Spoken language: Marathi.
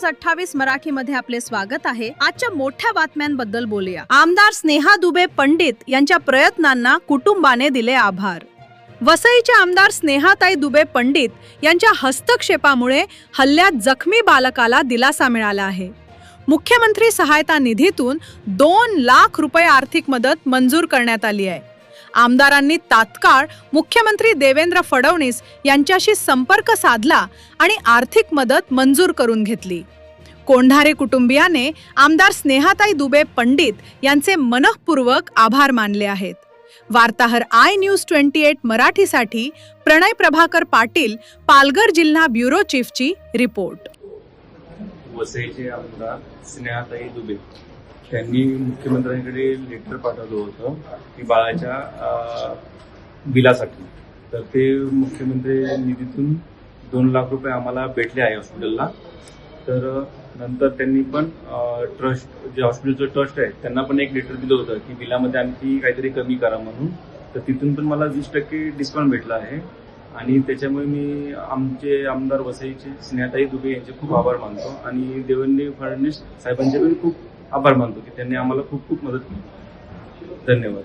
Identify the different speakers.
Speaker 1: न्यूज 28 मराठीमध्ये आपले स्वागत आहे। आजच्या मोठ्या बातम्यांबद्दल बोलूया। आमदार स्नेहा दुबे पंडित यांच्या प्रयत्नांना कुटुंबाने दिले आभार। वसईच्या आमदार स्नेहाताई दुबे पंडित यांच्या हस्तक्षेपामुळे हल्ल्यात जखमी बालकाला दिलासा मिळाला आहे। मुख्यमंत्री सहायता निधीतून 2 लाख रुपये आर्थिक मदत मंजूर करण्यात आली आहे। आमदारांनी तात्काळ मुख्यमंत्री देवेंद्र फडणवीस यांच्याशी संपर्क साधला आणि आर्थिक मदत मंजूर करून घेतली। कोंढारे कुटुंबियाने आमदार स्नेहाताई दुबे पंडित यांचे मनःपूर्वक आभार मानले आहेत। वार्ताहर न्यूज 28 मराठीसाठी प्रणय प्रभाकर पाटील, पालघर जिल्हा ब्युरो चीफची रिपोर्ट।
Speaker 2: वसईचे आमदार स्नेहाताई दुबे त्यांनी मुख्यमंत्र्यांकडे लेटर पाठवलं होतं की बाळाच्या बिलासाठी, तर ते मुख्यमंत्री निधीतून 2 लाख रुपये आम्हाला भेटले आहे हॉस्पिटलला। तर नंतर त्यांनी पण ट्रस्ट, जे हॉस्पिटलचं ट्रस्ट आहे, त्यांना पण एक लेटर दिलं होतं की बिलामध्ये आणखी काहीतरी कमी करा म्हणून। तर तिथून पण मला 20% डिस्काउंट भेटला आहे आणि त्याच्यामुळे मी आमचे आमदार वसईचे स्नेहाताई दुबे यांचे खूप आभार मानतो आणि देवेंद्र फडणवीस साहेबांचे पण खूप आभार मानतो की त्यांनी आम्हाला खूप खूप मदत केली। धन्यवाद।